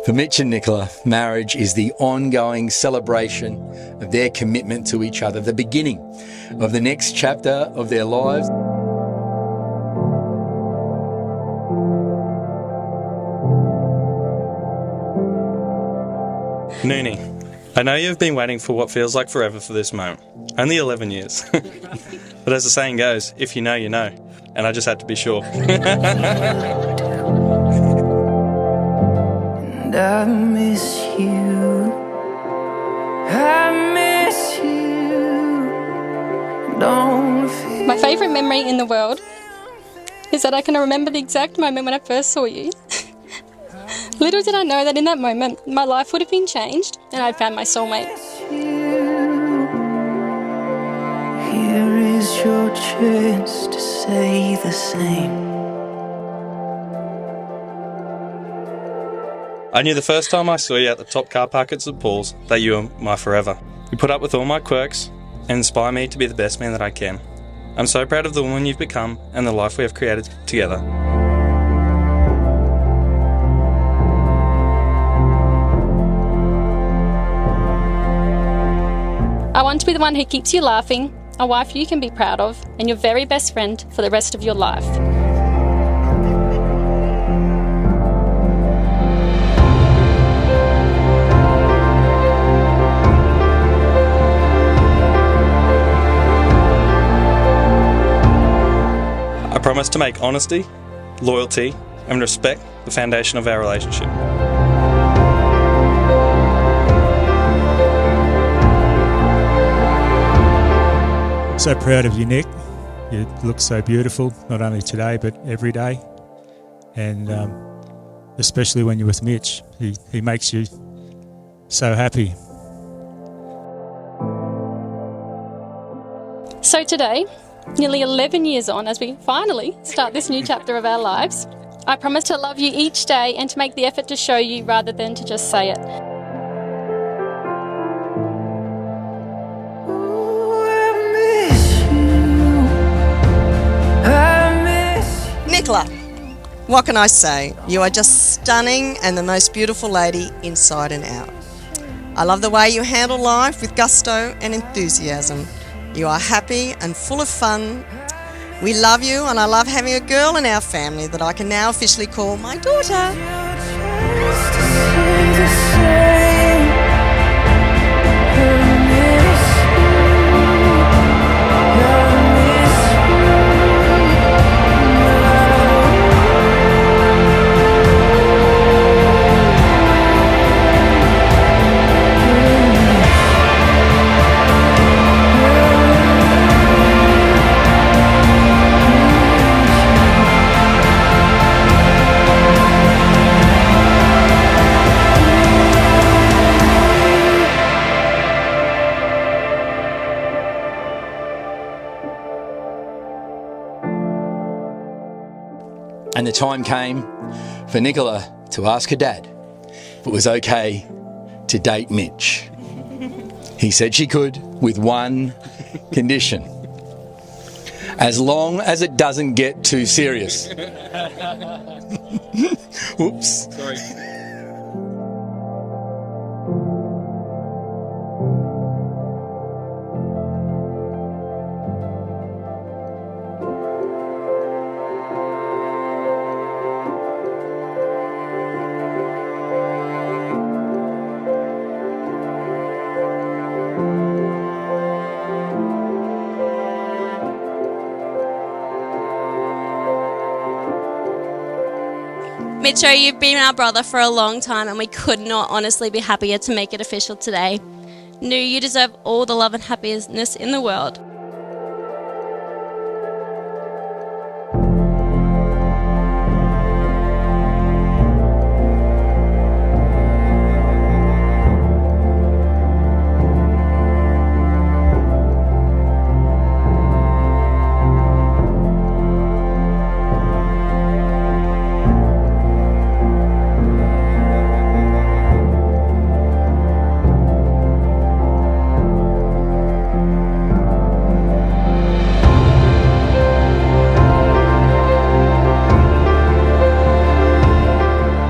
For Mitch and Nicola, marriage is the ongoing celebration of their commitment to each other, the beginning of the next chapter of their lives. Noonie, I know you've been waiting for what feels like forever for this moment. Only 11 years. But as the saying goes, if you know, you know. And I just had to be sure. And I miss you. I miss you. Don't feel My favourite memory in the world is that I can remember the exact moment when I first saw you. Little did I know that in that moment, my life would have been changed and I'd found my soulmate. Here is your chance to say the same. I knew the first time I saw you at the top car park at St Paul's that you were my forever. You put up with all my quirks and inspire me to be the best man that I can. I'm so proud of the woman you've become and the life we have created together. I want to be the one who keeps you laughing, a wife you can be proud of, and your very best friend for the rest of your life. I promise to make honesty, loyalty, and respect the foundation of our relationship. So proud of you, Nick. You look so beautiful, not only today but every day. And especially when you're with Mitch, he makes you so happy. So today, nearly 11 years on, as we finally start this new chapter of our lives, I promise to love you each day and to make the effort to show you rather than to just say it. Nicola, what can I say? You are just stunning and the most beautiful lady inside and out. I love the way you handle life with gusto and enthusiasm. You are happy and full of fun. We love you, and I love having a girl in our family that I can now officially call my daughter. And the time came for Nicola to ask her dad if it was okay to date Mitch. He said she could, with one condition: as long as it doesn't get too serious. Whoops. Sorry. Mitcho, you've been our brother for a long time and we could not honestly be happier to make it official today. Nu, you deserve all the love and happiness in the world.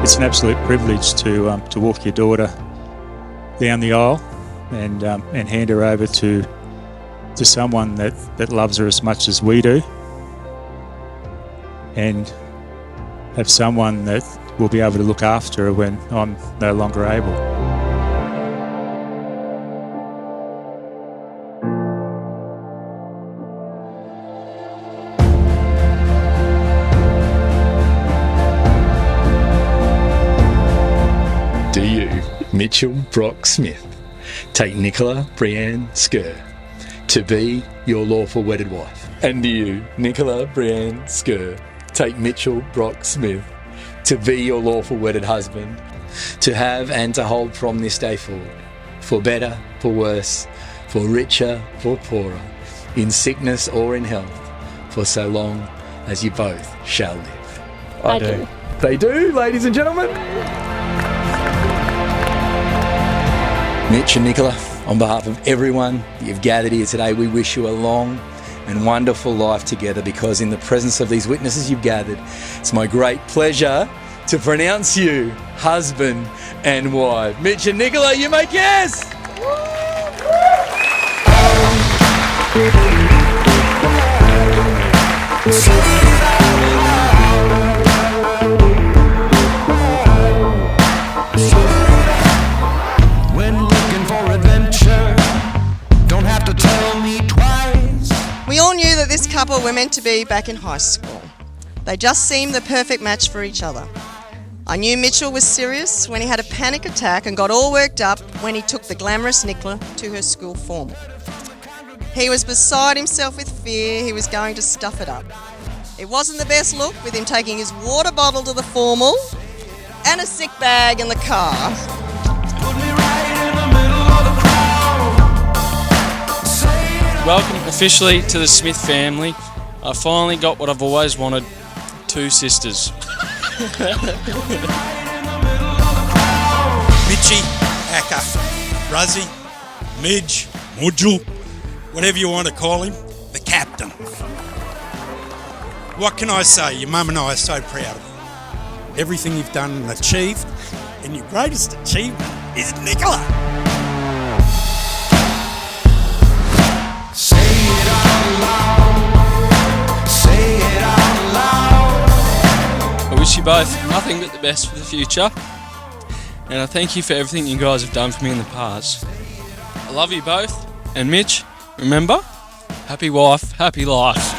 It's an absolute privilege to walk your daughter down the aisle and hand her over to someone that loves her as much as we do, and have someone that will be able to look after her when I'm no longer able. Do you, Mitchell Brock Smith, take Nicola Brianne Skur to be your lawful wedded wife? And do you, Nicola Brianne Skur, take Mitchell Brock Smith to be your lawful wedded husband, to have and to hold from this day forward, for better, for worse, for richer, for poorer, in sickness or in health, for so long as you both shall live? I do. They do, ladies and gentlemen. Mitch and Nicola, on behalf of everyone that you've gathered here today, we wish you a long and wonderful life together, because in the presence of these witnesses you've gathered, it's my great pleasure to pronounce you husband and wife. Mitch and Nicola, you may kiss! We all knew that this couple were meant to be back in high school. They just seemed the perfect match for each other. I knew Mitchell was serious when he had a panic attack and got all worked up when he took the glamorous Nicola to her school formal. He was beside himself with fear he was going to stuff it up. It wasn't the best look, with him taking his water bottle to the formal and a sick bag in the car. Welcome officially to the Smith family. I finally got what I've always wanted, 2 sisters. Mitchie, Acker, Ruzzy, Midge, Mudgel, whatever you want to call him, the captain. What can I say? Your mum and I are so proud of you. Everything you've done and achieved, and your greatest achievement is Nicola. Say it out loud. Say it out loud. I wish you both nothing but the best for the future, and I thank you for everything you guys have done for me in the past. I love you both, and Mitch, remember, happy wife, happy life.